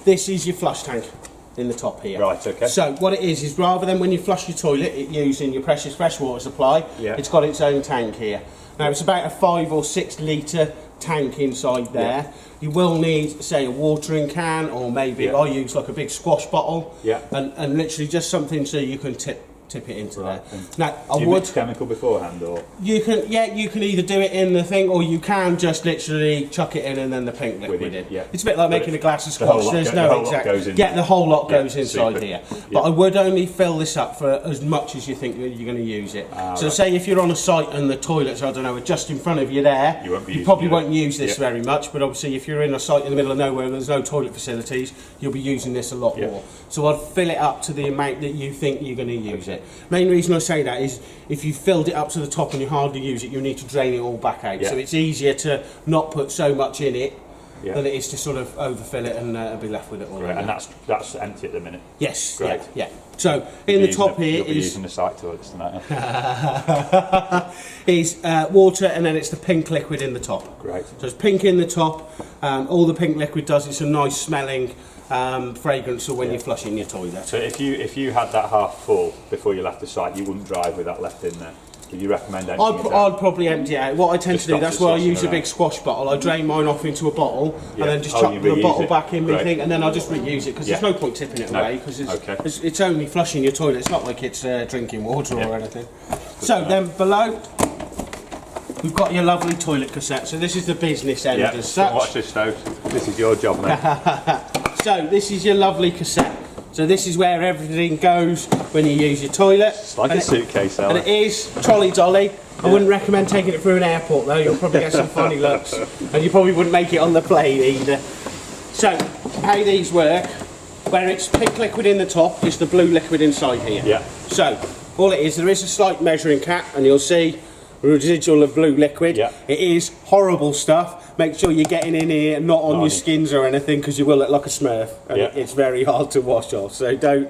this is your flush tank in the top here. Right, okay. So what it is rather than when you flush your toilet, it using your precious freshwater supply, it's got its own tank here. Now it's about a 5 or 6 litre tank inside there. Yeah. You will need, say, a watering can, or maybe I use like a big squash bottle, and literally just something so you can tip it into there. Now, do you mix chemical beforehand, or you can either do it in the thing, or you can just literally chuck it in and then the pink liquid in. Yeah. It's a bit like making a glass of squash. There's no exact. The whole lot goes inside here. But I would only fill this up for as much as you think you're going to use it. So say if you're on a site and the toilets, I don't know, are just in front of you there, you probably won't use this very much. But obviously, if you're in a site in the middle of nowhere and there's no toilet facilities, you'll be using this a lot more. So I'd fill it up to the amount that you think you're going to use it. Main reason I say that is if you filled it up to the top and you hardly use it, you need to drain it all back out. So it's easier to not put so much in it than it is to sort of overfill it and be left with it all. And that's empty at the minute. Yes. Great. Yeah. So in the top here you'll be using the site toilets tonight. is water, and then it's the pink liquid in the top. Great. So it's pink in the top. All the pink liquid does, it's a nice smelling fragrance for when you're flushing your toilet. So if you had that half full before you left the site, you wouldn't drive with that left in there. Would you recommend emptying it out? I'd probably empty it out. What I tend to do, that's why I use a big squash bottle. I drain mine off into a bottle and then just chuck the bottle back in my thing, and then I'll just reuse it, because there's no point tipping it away, because it's only flushing your toilet. It's not like it's drinking water or anything. So then below, we've got your lovely toilet cassette. So this is the business end as such. Watch this now. This is your job, mate. So this is your lovely cassette. So this is where everything goes when you use your toilet. It's like a suitcase, and it is trolley dolly. I wouldn't recommend taking it through an airport though. You'll probably get some funny looks, and you probably wouldn't make it on the plane either. So how these work, where it's pink liquid in the top, just the blue liquid inside here. Yeah. So all it is, there is a slight measuring cap, and you'll see a residual of blue liquid. Yeah. It is horrible stuff. Make sure you're getting in here, not on your skins or anything, because you will look like a Smurf, and it's very hard to wash off. So don't.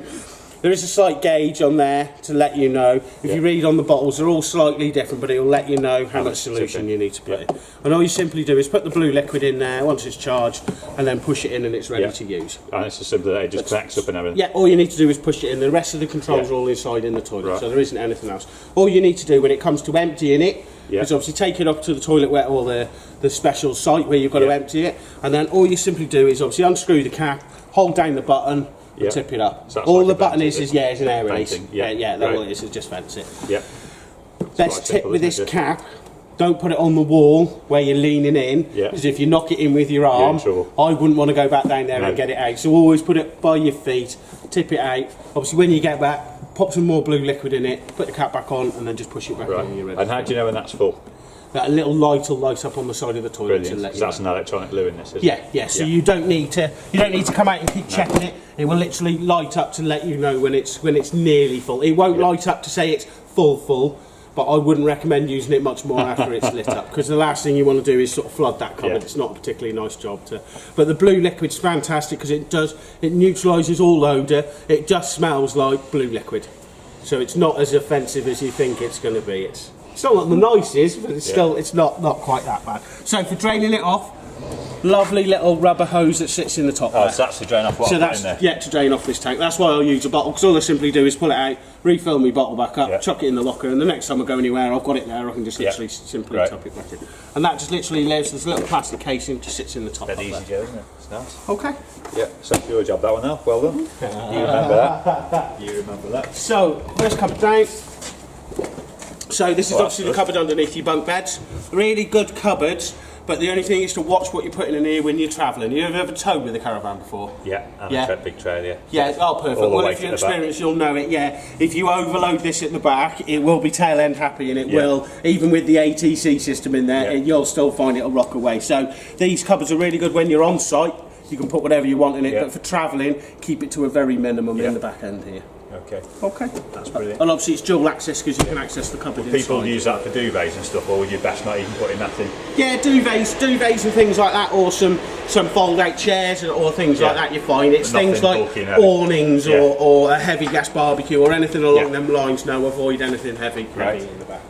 There is a slight gauge on there to let you know. If you read on the bottles, they're all slightly different, but it will let you know how much solution you need to put in. And all you simply do is put the blue liquid in there once it's charged, and then push it in, and it's ready to use. And it's as simple as it just connects up and everything. Yeah, all you need to do is push it in. The rest of the controls are all inside in the toilet, so there isn't anything else. All you need to do when it comes to emptying it is obviously take it up to the toilet wet, or the special site where you've got to empty it, and then all you simply do is obviously unscrew the cap, hold down the button, and tip it up. So all the button is it's an air release. That's all it is. It just vents it. Best tip with this cap: don't put it on the wall where you're leaning in, because if you knock it in with your arm, I wouldn't want to go back down there and get it out. So always put it by your feet, tip it out. Obviously, when you get back, pop some more blue liquid in it, put the cap back on, and then just push it back in when you're ready. And how do you know when that's full? That little light will light up on the side of the toilet to let you know. That's an electronic loo in this, isn't it? So you don't need to come out and keep checking it. It will literally light up to let you know when it's nearly full. It won't light up to say it's full, but I wouldn't recommend using it much more after it's lit up, because the last thing you want to do is sort of flood that cupboard. It's not a particularly nice job to. But the blue liquid's fantastic because it neutralises all odour. It just smells like blue liquid, so it's not as offensive as you think it's going to be. It's not like the nicest, but it's still not quite that bad. So for draining it off, lovely little rubber hose that sits in the top there. So that's to drain off what in there? To drain off this tank. That's why I'll use a bottle, because all I simply do is pull it out, refill my bottle back up, chuck it in the locker, and the next time I go anywhere, I've got it there, I can just literally simply top it back in. And that just literally lives, this little plastic casing just sits in the top. Dead easy, Joe, isn't it? It's nice. Okay. Yeah, so your job that one now. Well done. You remember that. You remember that. So, first cupboard down. So this is obviously the cupboard underneath your bunk beds. Really good cupboards, but the only thing is to watch what you're putting in here when you're travelling. You've ever towed with a caravan before? Yeah, and a big trailer. Yeah, perfect. Well, if you're experienced, you'll know it. Yeah, if you overload this at the back, it will be tail end happy, and it will, even with the ATC system in there, you'll still find it'll rock away. So these cupboards are really good when you're on site. You can put whatever you want in it, but for travelling, keep it to a very minimum in the back end here. Okay. That's brilliant. And obviously it's dual access, because you can access the cupboard inside. People use that for duvets and stuff, or would you best not even putting that in? Yeah, duvets and things like that, or some fold out chairs or things like that, you find. It's things like awnings or a heavy gas barbecue or anything along them lines. No, avoid anything heavy in the back.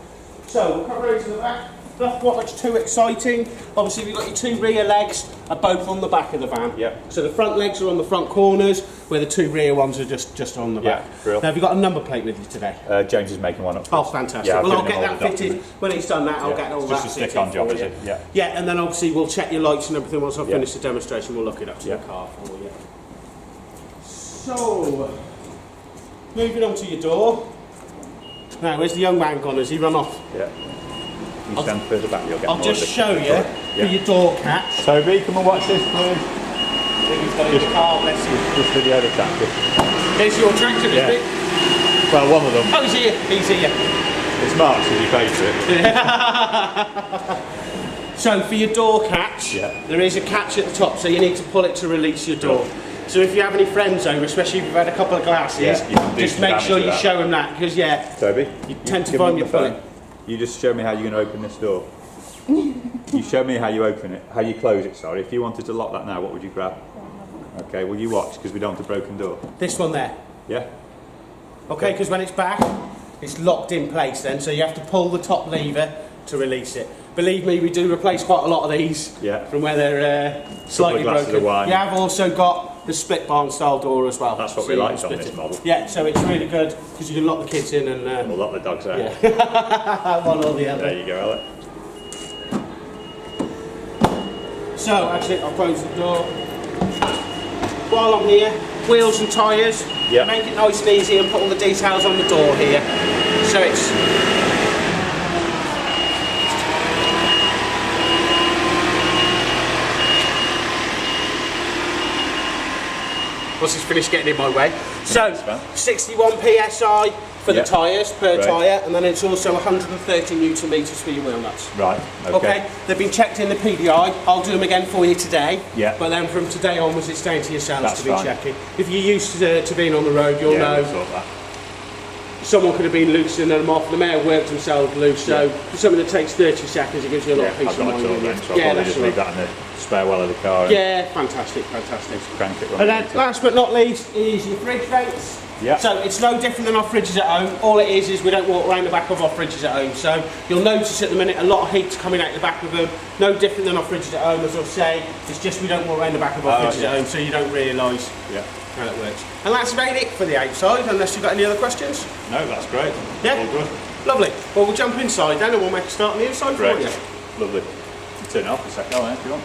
So we'll come over to the back. Not much too exciting. Obviously we've got your two rear legs, are both on the back of the van. Yeah. So the front legs are on the front corners, where the 2 rear ones are just on the back. Yeah, brilliant. Now, have you got a number plate with you today? James is making one up. Oh, fantastic. Yeah, well, I'll given get him all that the fitted. documents. When he's done that, I'll get all It's that just a fitted stick-on job, for is you. it? Yeah. Yeah, and then obviously we'll check your lights and everything once I've Yeah. finished the demonstration. We'll look it up to Yeah. the car for you. So, moving on to your door. Now, where's the young man gone? Has he run off? Yeah. You stand further back, you'll get I'll more just of it. show you for your door catch. Toby, come and watch this, please. I think he's got it in the car, bless you. Just video the tractor. There's your tractor, Yeah. isn't it? Well, one of them. Oh, he's here. He's here. It's Mark's because he paid for it. So for your door catch, Yeah. there is a catch at the top, so you need to pull it to release your door. So if you have any friends over, especially if you've had a couple of glasses, Yeah, you can do just some make damage sure with you that. show them that, because yeah, Toby, you tend to give find him you the pull phone. it. You just show me how you're going to open this door. You show me how you open it, how you close it, sorry. If you wanted to lock that now, what would you grab? Okay, will you watch, because we don't want a broken door. This one there, Yeah? okay, because when it's back, it's locked in place then, so you have to pull the top lever to release it. Believe me, we do replace quite a lot of these Yeah. from where they're slightly glasses broken. of wine. You have also got the split barn style door as well. That's what So we you liked can on split this it. model. Yeah, so it's really good because you can lock the kids in and We'll lock the dogs out. yeah. One or the other. There you go, Alec. So actually, I'll close the door. While I'm here, wheels and tyres. Yeah. Make it nice and easy and put all the details on the door here. So it's once it's finished getting in my way. So, That's fine. 61 psi for Yeah. the tyres per Right. tyre, and then it's also 130 newton metres for your wheel nuts. Right, Okay, they've been checked in the PDI. I'll do them again for you today. Yeah. But then from today onwards, it's down to yourselves That's to be fine. checking. If you're used to being on the road, you'll Yeah, know we'll sort that. someone could have been loosening them off. They may have worked themselves loose. So for something that takes 30 seconds, it gives you a lot Yeah, of peace I've of got a mind. tool won't then, you? so I'll Yeah, probably that's just all leave right. that in the spare well of the car and Yeah, fantastic, fantastic. crank it when And we then need to. last but not least is your fridge vents. Yeah. So it's no different than our fridges at home. All it is we don't walk around the back of our fridges at home. So you'll notice at the minute a lot of heat's coming out the back of them. No different than our fridges at home, as I'll say. It's just we don't walk around the back of our fridges yeah. at home, so you don't realise Yeah. how it works. And that's about it for the outside, unless you've got any other questions. No, that's great. Yeah. All good. Lovely. Well, we'll jump inside then and we'll make a start on the inside Great. for you. Lovely. Turn it off a second, if you want.